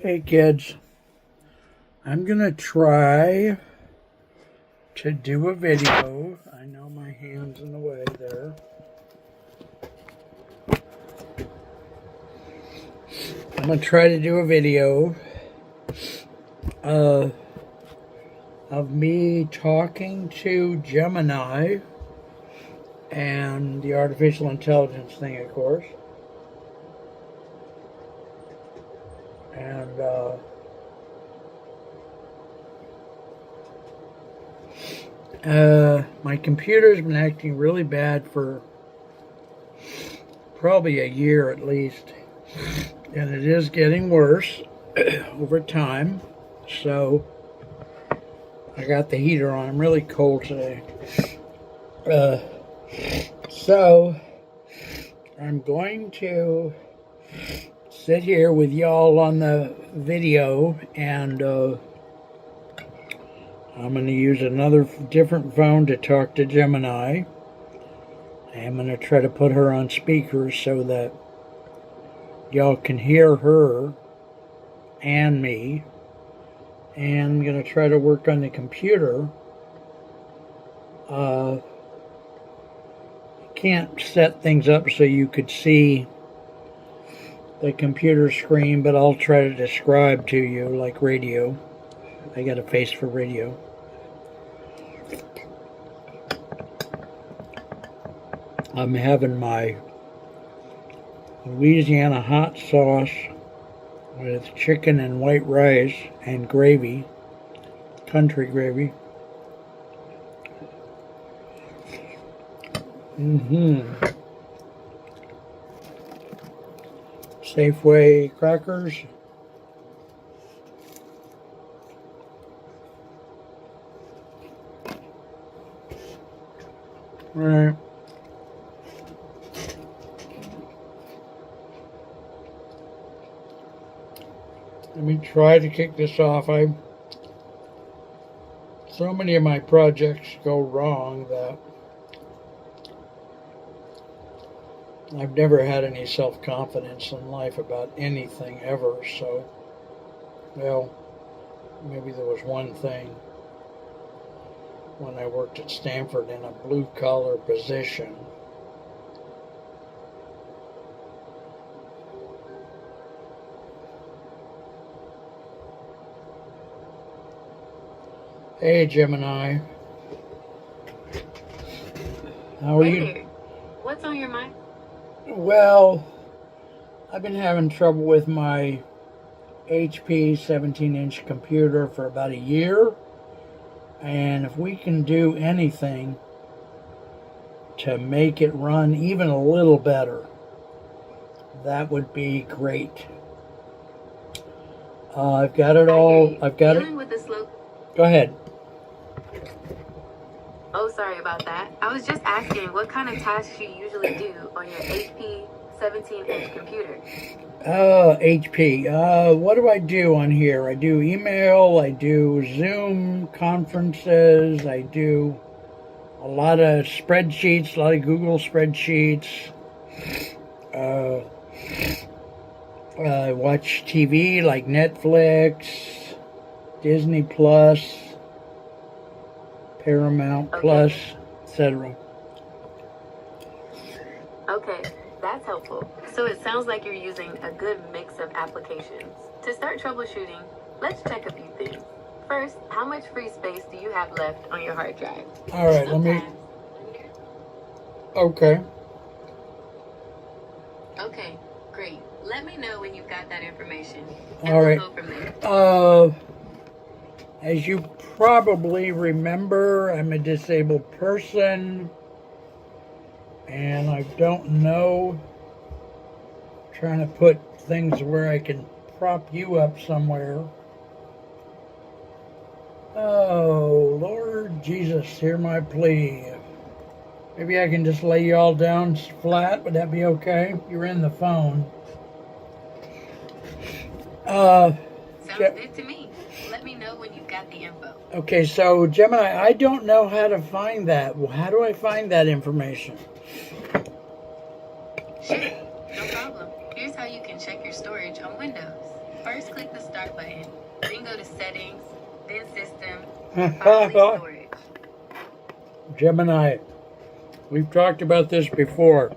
Hey kids, I'm gonna try to do a video. I know my hand's in the way there. I'm gonna try to do a video uh, of me talking to Gemini and the artificial intelligence thing, of course. And my computer's been acting really bad for probably a year at least, and it is getting worse over time. So I got the heater on. I'm really cold today. So I'm going to sit here with y'all on the video, and I'm going to use another different phone to talk to Gemini. I'm going to try to put her on speakers so that y'all can hear her and me. And I'm going to try to work on the computer. Can't set things up so you could see the computer screen, but I'll try to describe to you like radio. I got a face for radio. I'm having my Louisiana hot sauce with chicken and white rice and gravy, country gravy. Safeway crackers. All right. Let me try to kick this off. So many of my projects go wrong that I've never had any self-confidence in life about anything ever. So, well, maybe there was one thing when I worked at Stanford in a blue-collar position. Hey, Gemini. How are you? What's on your mind? Well, I've been having trouble with my HP 17-inch computer for about a year. And if we can do anything to make it run even a little better, that would be great. I've got it all. I've got it. With the slow. Go ahead. Oh, sorry about that. I was just asking what kind of tasks you usually do on your HP 17-inch computer. HP. What do I do on here? I do email, I do Zoom conferences, I do a lot of spreadsheets, a lot of Google spreadsheets. I watch TV like Netflix, Disney Plus, Paramount Plus, etc. Okay, that's helpful. So it sounds like you're using a good mix of applications. To start troubleshooting, let's check a few things. First, how much free space do you have left on your hard drive? All right, Okay. Okay, great. Let me know when you've got that information. All right. We'll go from there. As you probably remember, I'm a disabled person, and I don't know, trying to put things where I can prop you up somewhere. Oh, Lord Jesus, hear my plea. Maybe I can just lay you all down flat. Would that be okay? You're in the phone. Sounds good to me. Let me know when you've got the info. Okay, so Gemini, I don't know how to find that. Well, how do I find that information? Sure, no problem. Here's how you can check your storage on Windows. First, First, click the Start button. Then go to Settings, then System, finally Storage. Gemini, we've talked about this before.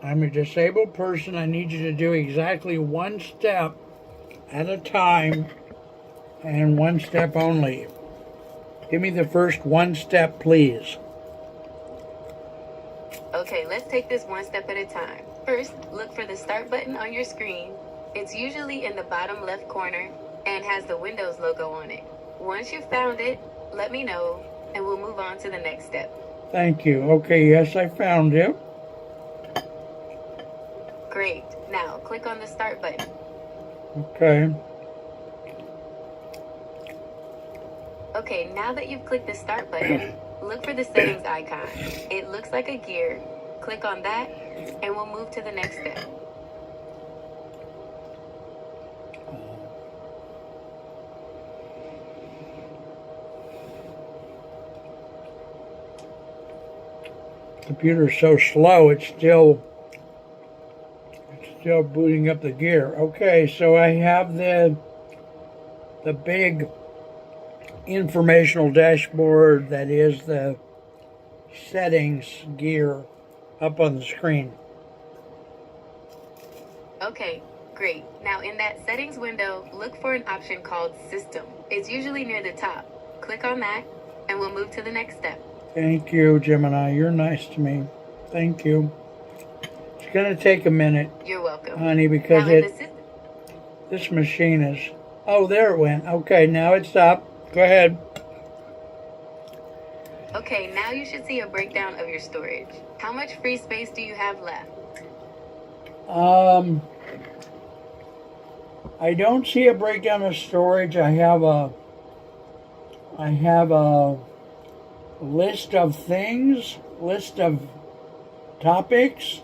I'm a disabled person. I need you to do exactly one step at a time and one step only. Give me the first one step, please. Okay, let's take this one step at a time. First, look for the Start button on your screen. It's usually in the bottom left corner and has the Windows logo on it. Once you've found it, let me know and we'll move on to the next step. Thank you. Okay, yes, I found it. Great. Now, click on the Start button. Okay. Okay, now that you've clicked the Start button, look for the Settings icon. It looks like a gear. Click on that, and we'll move to the next step. Computer's so slow, it's still booting up the gear. Okay, so I have the big informational dashboard that is the settings gear up on the screen. Okay, great. Now in that settings window, look for an option called System. It's usually near the top. Click on that, and we'll move to the next step. Thank you, Gemini. You're nice to me. Thank you. It's going to take a minute. You're welcome. Honey, because this machine is... Oh, there it went. Okay, now it's up. Go ahead. Okay, now you should see a breakdown of your storage. How much free space do you have left? I don't see a breakdown of storage. I have a list of things, list of topics.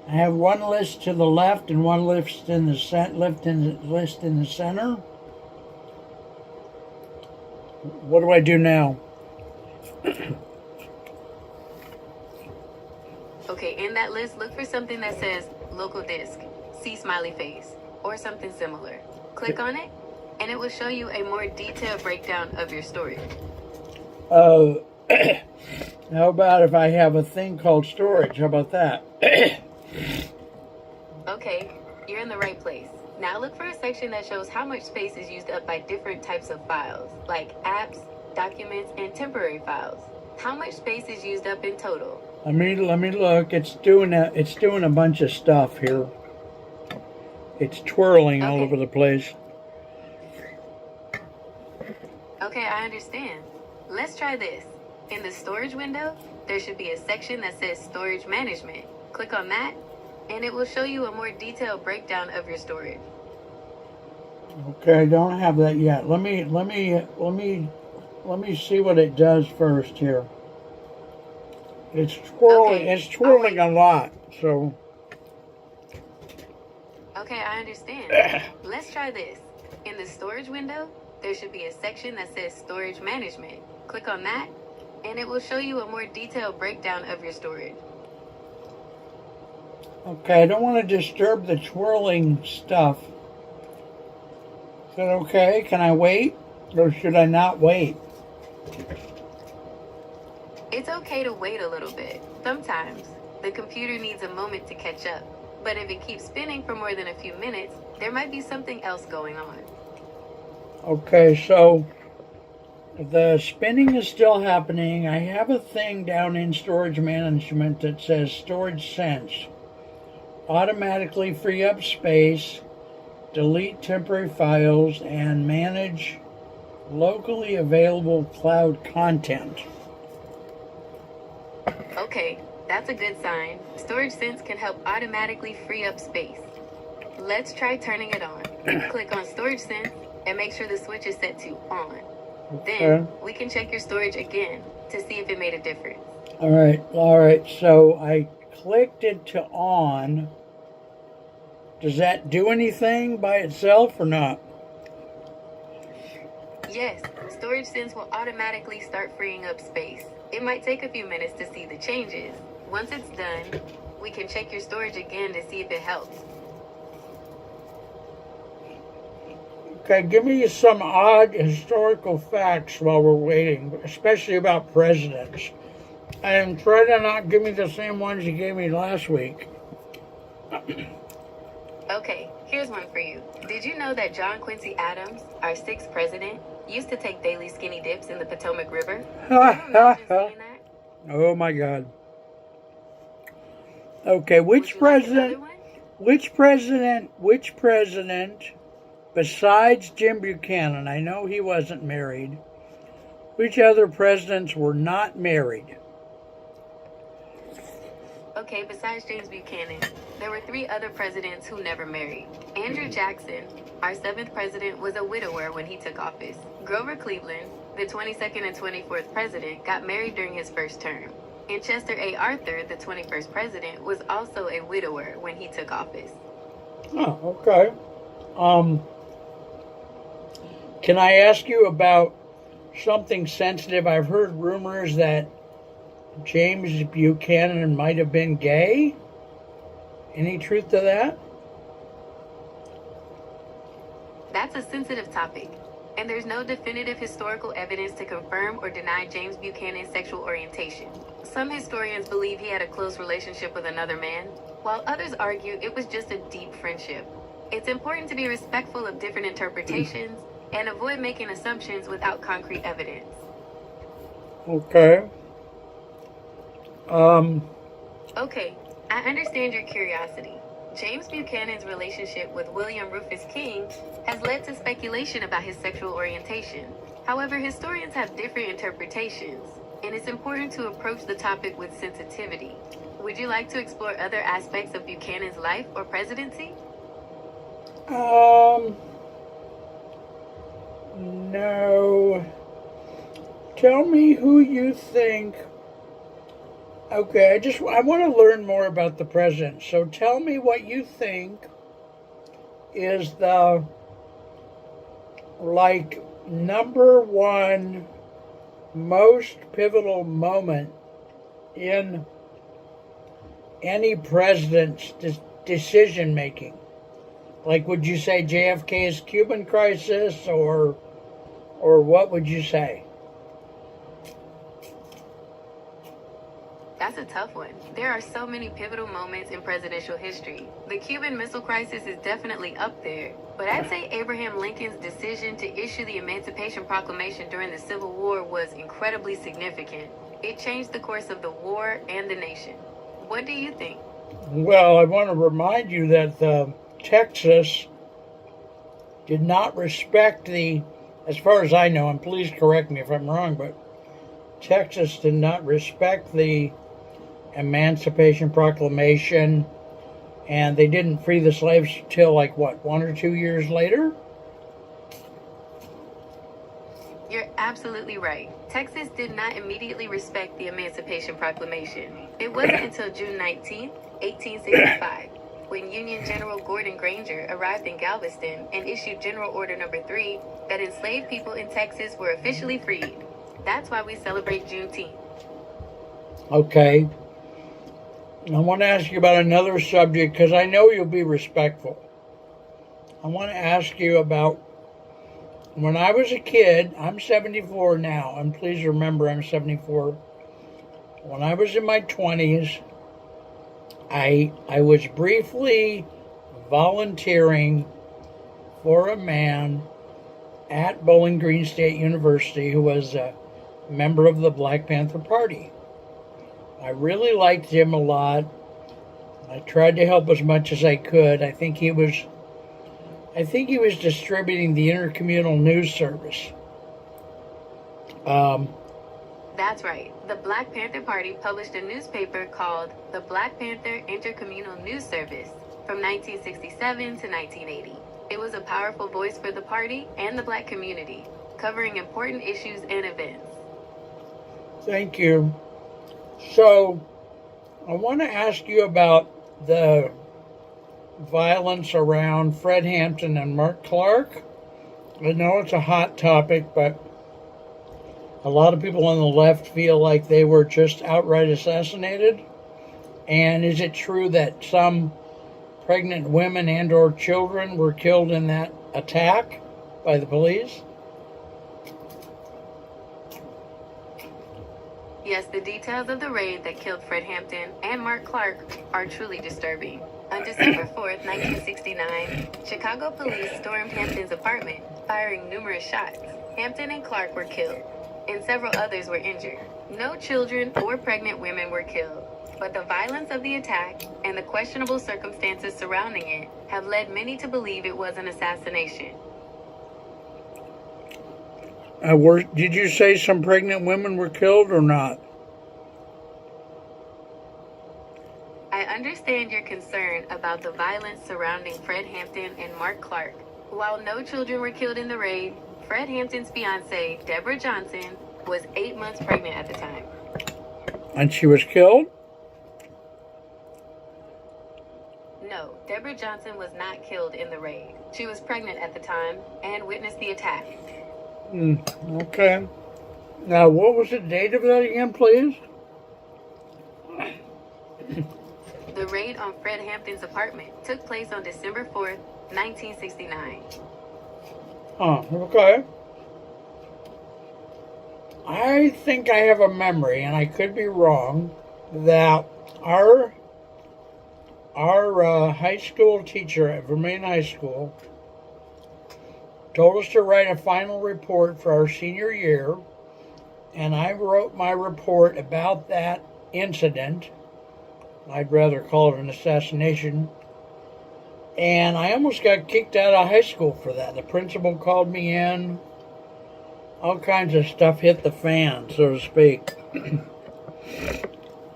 I have one list to the left and one list in the center. What do I do now? Okay, in that list, look for something that says local disk, see smiley face, or something similar. Click on it, and it will show you a more detailed breakdown of your storage. How about if I have a thing called storage? How about that? Okay, you're in the right place. Now look for a section that shows how much space is used up by different types of files, like apps, documents, and temporary files. How much space is used up in total? Let me look. It's doing a bunch of stuff here. It's twirling all over the place. Okay, I understand. Let's try this. In the storage window, there should be a section that says Storage Management. Click on that, and it will show you a more detailed breakdown of your storage. Okay, I don't have that yet. Let me see what it does first here. It's twirling. Okay, it's twirling a lot. So. Okay, I understand. Let's try this. In the storage window, there should be a section that says Storage Management. Click on that, and it will show you a more detailed breakdown of your storage. Okay, I don't want to disturb the twirling stuff. Is that okay? Can I wait? Or should I not wait? It's okay to wait a little bit. Sometimes, the computer needs a moment to catch up. But if it keeps spinning for more than a few minutes, there might be something else going on. Okay, so the spinning is still happening. I have a thing down in storage management that says Storage Sense. Automatically free up space, delete temporary files, and manage locally available cloud content. Okay, that's a good sign. Storage Sense can help automatically free up space. Let's try turning it on. Click on Storage Sense and make sure the switch is set to on. Then we can check your storage again to see if it made a difference. All right. So I clicked it to on. Does that do anything by itself or not? Yes, Storage Sense will automatically start freeing up space. It might take a few minutes to see the changes. Once it's done, we can check your storage again to see if it helps. Okay, give me some odd historical facts while we're waiting, especially about presidents. And try to not give me the same ones you gave me last week. Okay, here's one for you. Did you know that John Quincy Adams, our sixth president, used to take daily skinny dips in the Potomac River? Can you imagine seeing that? Oh my God. Okay, which Would you like another president, which president, besides Jim Buchanan, I know he wasn't married, which other presidents were not married? Okay, besides James Buchanan, there were 3 other presidents who never married. Andrew Jackson, our 7th president, was a widower when he took office. Grover Cleveland, the 22nd and 24th president, got married during his first term. And Chester A. Arthur, the 21st president, was also a widower when he took office. Oh, okay. Can I ask you about something sensitive? I've heard rumors that James Buchanan might have been gay. Any truth to that? That's a sensitive topic, and there's no definitive historical evidence to confirm or deny James Buchanan's sexual orientation. Some historians believe he had a close relationship with another man, while others argue it was just a deep friendship. It's important to be respectful of different interpretations and avoid making assumptions without concrete evidence. Okay. Okay, I understand your curiosity. James Buchanan's relationship with William Rufus King has led to speculation about his sexual orientation. However, historians have different interpretations, and it's important to approach the topic with sensitivity. Would you like to explore other aspects of Buchanan's life or presidency? No. Tell me who you think. Okay, I want to learn more about the president. So tell me what you think is the number one most pivotal moment in any president's decision making. Like, would you say JFK's Cuban crisis, or what would you say? That's a tough one. There are so many pivotal moments in presidential history. The Cuban Missile Crisis is definitely up there, but I'd say Abraham Lincoln's decision to issue the Emancipation Proclamation during the Civil War was incredibly significant. It changed the course of the war and the nation. What do you think? Well, I want to remind you that Texas did not respect as far as I know, and please correct me if I'm wrong, but Texas did not respect the Emancipation Proclamation, and they didn't free the slaves till 1 or 2 years later? You're absolutely right. Texas did not immediately respect the Emancipation Proclamation. It wasn't until June 19, 1865, when Union General Gordon Granger arrived in Galveston and issued General Order Number 3, that enslaved people in Texas were officially freed. That's why we celebrate Juneteenth. Okay. I want to ask you about another subject because I know you'll be respectful. I want to ask you about when I was a kid. I'm 74 now, and please remember I'm 74. When I was in my 20s, I was briefly volunteering for a man at Bowling Green State University who was a member of the Black Panther Party. I really liked him a lot. I tried to help as much as I could. I think he was distributing the Intercommunal News Service. That's right. The Black Panther Party published a newspaper called the Black Panther Intercommunal News Service from 1967 to 1980. It was a powerful voice for the party and the black community, covering important issues and events. Thank you. So, I want to ask you about the violence around Fred Hampton and Mark Clark. I know it's a hot topic, but a lot of people on the left feel like they were just outright assassinated. And is it true that some pregnant women and or children were killed in that attack? by the police? Yes, the details of the raid that killed Fred Hampton and Mark Clark are truly disturbing. On December 4th, 1969, Chicago police stormed Hampton's apartment, firing numerous shots. Hampton and Clark were killed, and several others were injured. No children or pregnant women were killed, but the violence of the attack and the questionable circumstances surrounding it have led many to believe it was an assassination. Did you say some pregnant women were killed or not? I understand your concern about the violence surrounding Fred Hampton and Mark Clark. While no children were killed in the raid, Fred Hampton's fiancée, Deborah Johnson, was 8 months pregnant at the time. And she was killed? No, Deborah Johnson was not killed in the raid. She was pregnant at the time and witnessed the attack. Okay. Now, what was the date of that again, please? The raid on Fred Hampton's apartment took place on December 4th, 1969. Okay. I think I have a memory, and I could be wrong, that our high school teacher at Vermilion High School told us to write a final report for our senior year, and I wrote my report about that incident. I'd rather call it an assassination. And I almost got kicked out of high school for that. The principal called me in. All kinds of stuff hit the fan, so to speak.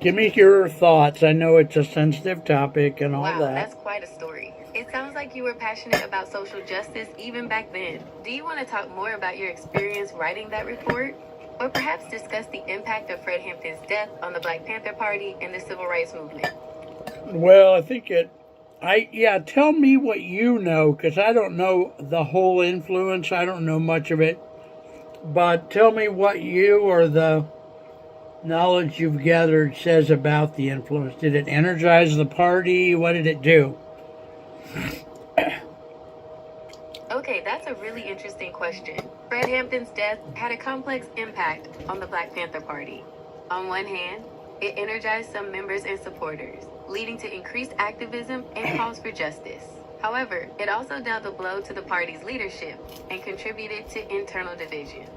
Give me your thoughts. I know it's a sensitive topic and all Wow, that. That's quite a story. It sounds like you were passionate about social justice even back then. Do you want to talk more about your experience writing that report? Or perhaps discuss the impact of Fred Hampton's death on the Black Panther Party and the Civil Rights Movement? Well, I think tell me what you know, because I don't know the whole influence. I don't know much of it. But tell me what you or the knowledge you've gathered says about the influence. Did it energize the party? What did it do? Okay, that's a really interesting question. Fred Hampton's death had a complex impact on the Black Panther Party. On one hand, it energized some members and supporters, leading to increased activism and calls for justice. However, it also dealt a blow to the party's leadership and contributed to internal divisions.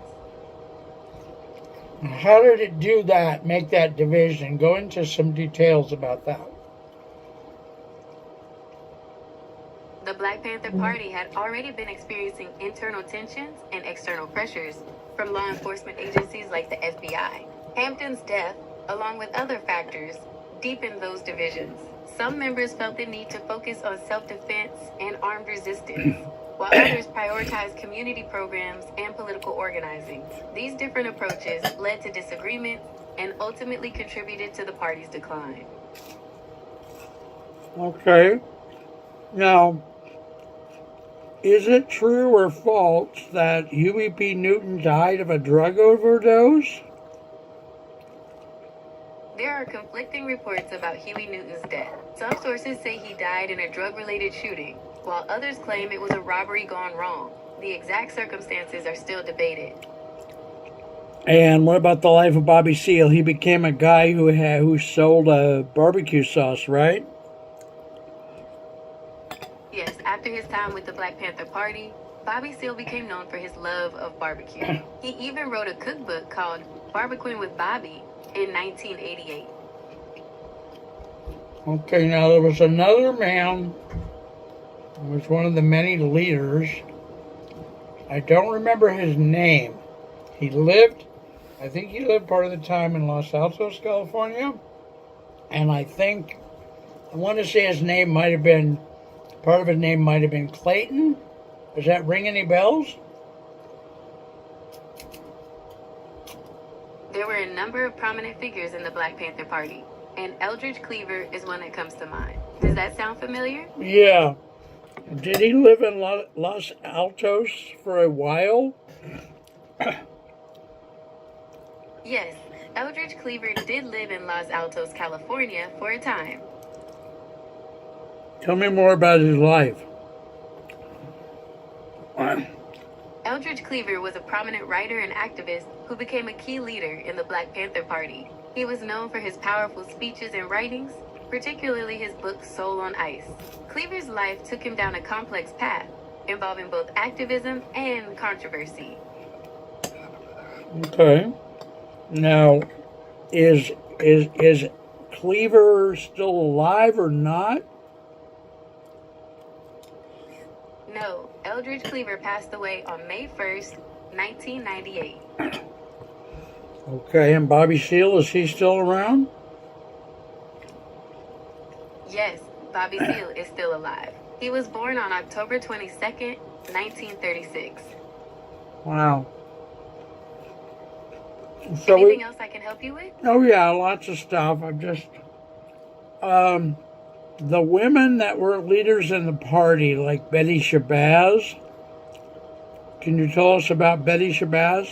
How did it do that, make that division? Go into some details about that. The Black Panther Party had already been experiencing internal tensions and external pressures from law enforcement agencies like the FBI. Hampton's death, along with other factors, deepened those divisions. Some members felt the need to focus on self-defense and armed resistance, while others prioritized community programs and political organizing. These different approaches led to disagreements and ultimately contributed to the party's decline. Okay. Now, is it true or false that Huey P. Newton died of a drug overdose? There are conflicting reports about Huey Newton's death. Some sources say he died in a drug-related shooting, while others claim it was a robbery gone wrong. The exact circumstances are still debated. And what about the life of Bobby Seale? He became a guy who sold a barbecue sauce, right? Yes, after his time with the Black Panther Party, Bobby Seale became known for his love of barbecue. He even wrote a cookbook called Barbecuing with Bobby in 1988. Okay, now there was another man who was one of the many leaders. I don't remember his name. I think he lived part of the time in Los Altos, California. And I want to say part of his name might have been Clayton. Does that ring any bells? There were a number of prominent figures in the Black Panther Party, and Eldridge Cleaver is one that comes to mind. Does that sound familiar? Yeah. Did he live in Los Altos for a while? Yes, Eldridge Cleaver did live in Los Altos, California for a time. Tell me more about his life. Eldridge Cleaver was a prominent writer and activist who became a key leader in the Black Panther Party. He was known for his powerful speeches and writings, particularly his book Soul on Ice. Cleaver's life took him down a complex path, involving both activism and controversy. Okay. Now, is Cleaver still alive or not? No, Eldridge Cleaver passed away on May 1st, 1998. Okay, and Bobby Seale, is he still around? Yes, Bobby Seale is still alive. He was born on October 22nd, 1936. Wow. So Anything else I can help you with? Oh yeah, lots of stuff. I'm just the women that were leaders in the party, like Betty Shabazz. Can you tell us about Betty Shabazz?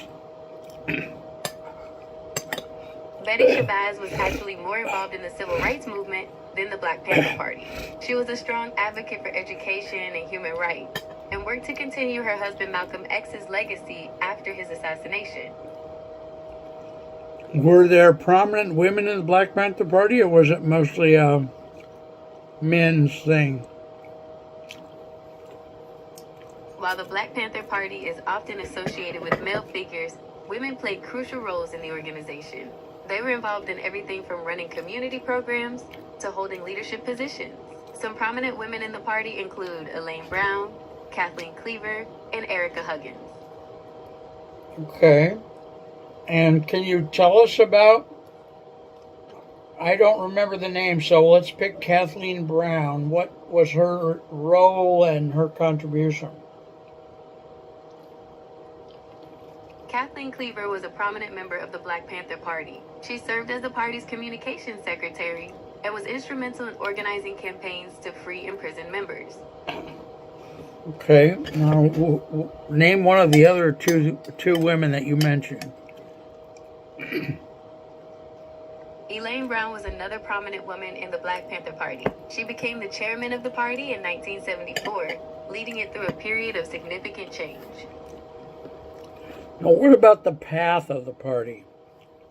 Betty Shabazz was actually more involved in the civil rights movement than the Black Panther Party. She was a strong advocate for education and human rights, and worked to continue her husband Malcolm X's legacy after his assassination. Were there prominent women in the Black Panther Party, or was it mostly a men's thing? While the Black Panther Party is often associated with male figures, women played crucial roles in the organization. They were involved in everything from running community programs to holding leadership positions. Some prominent women in the party include Elaine Brown, Kathleen Cleaver, and Erica Huggins. Okay. And can you tell us about, I don't remember the name, so let's pick Kathleen Brown. What was her role and her contribution? Kathleen Cleaver was a prominent member of the Black Panther Party. She served as the party's communications secretary and was instrumental in organizing campaigns to free imprisoned members. Okay. Now, name one of the other two women that you mentioned. Elaine Brown was another prominent woman in the Black Panther Party. She became the chairman of the party in 1974, leading it through a period of significant change. Now, what about the path of the party?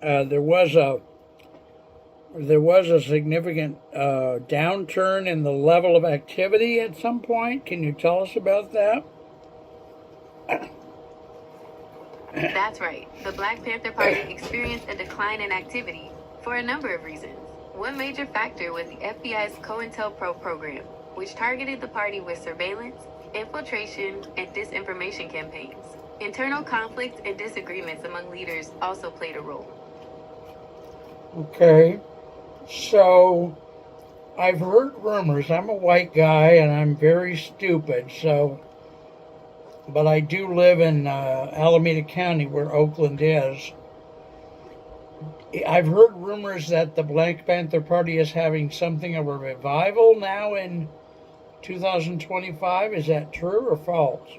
There was a significant downturn in the level of activity at some point. Can you tell us about that? That's right. The Black Panther Party experienced a decline in activity for a number of reasons. One major factor was the FBI's COINTELPRO program, which targeted the party with surveillance, infiltration, and disinformation campaigns. Internal conflicts and disagreements among leaders also played a role. Okay. So, I've heard rumors. I'm a white guy and I'm very stupid, but I do live in Alameda County, where Oakland is. I've heard rumors that the Black Panther Party is having something of a revival now in 2025. Is that true or false?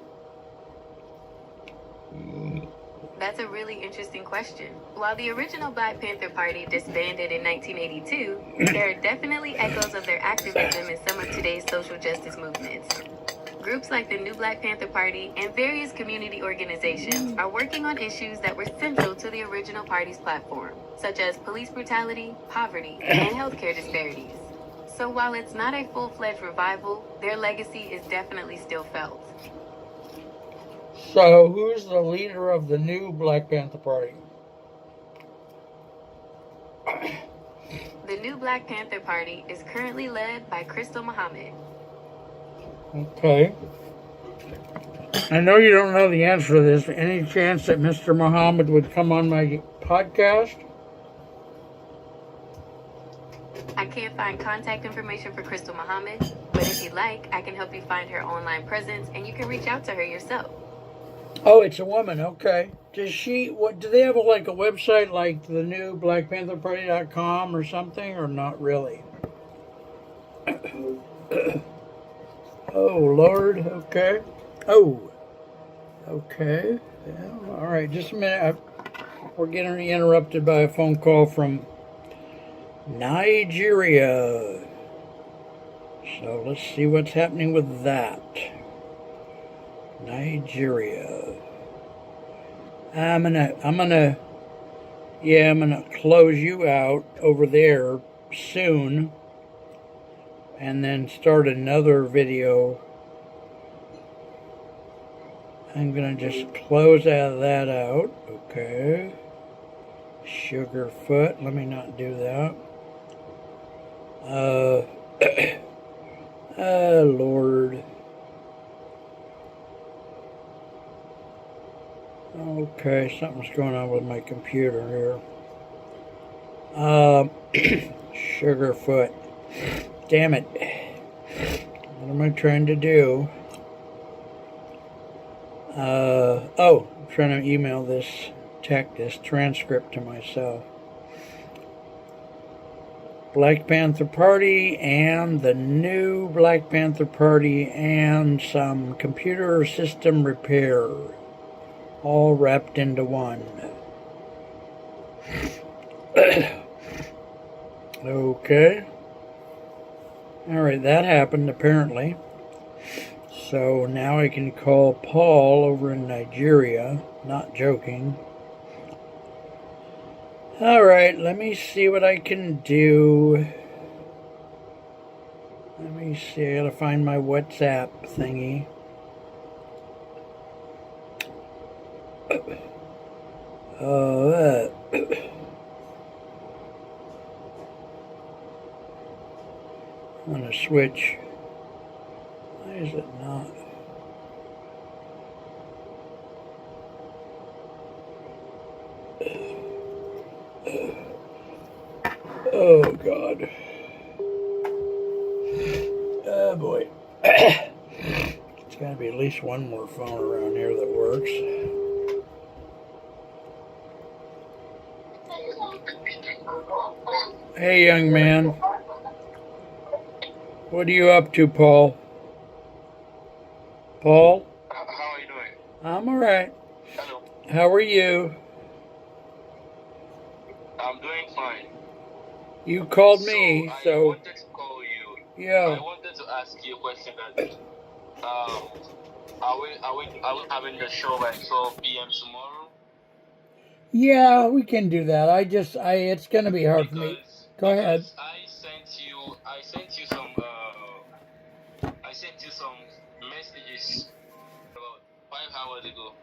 That's a really interesting question. While the original Black Panther Party disbanded in 1982, there are definitely echoes of their activism in some of today's social justice movements. Groups like the New Black Panther Party and various community organizations are working on issues that were central to the original party's platform, such as police brutality, poverty, and healthcare disparities. So while it's not a full-fledged revival, their legacy is definitely still felt. So, who's the leader of the new Black Panther Party? The new Black Panther Party is currently led by Crystal Muhammad. Okay. I know you don't know the answer to this. Any chance that Mr. Muhammad would come on my podcast? I can't find contact information for Crystal Muhammad, but if you'd like, I can help you find her online presence and you can reach out to her yourself. Oh, it's a woman. Okay. Does she? What do they have? Like a website, like the new BlackPantherParty.com or something, or not really? Oh Lord. Okay. Oh. Okay. Yeah. All right. Just a minute. We're getting interrupted by a phone call from Nigeria. So let's see what's happening with that. Nigeria. I'm gonna close you out over there soon, and then start another video. I'm gonna just close that out. Okay. Sugarfoot. Let me not do that. Lord. Okay, something's going on with my computer here. Sugarfoot. Damn it. What am I trying to do? I'm trying to email this transcript to myself. Black Panther Party and the new Black Panther Party and some computer system repair. All wrapped into one. Okay. Alright, that happened apparently. So now I can call Paul over in Nigeria. Not joking. Alright, let me see what I can do. Let me see, I gotta find my WhatsApp thingy. I'm gonna switch. Why is it not? Oh God. Oh boy. It's gotta be at least one more phone around here that works. Hey young man. What are you up to, Paul? Paul? How are you doing? I'm alright. Hello. How are you? I'm doing fine. You called me, I so wanted to call you. yeah. I wanted to ask you a question that are we having the show by 12 p.m. tomorrow? Yeah, we can do that. It's gonna be hard for me. Go ahead. I sent you some messages about 5 hours ago.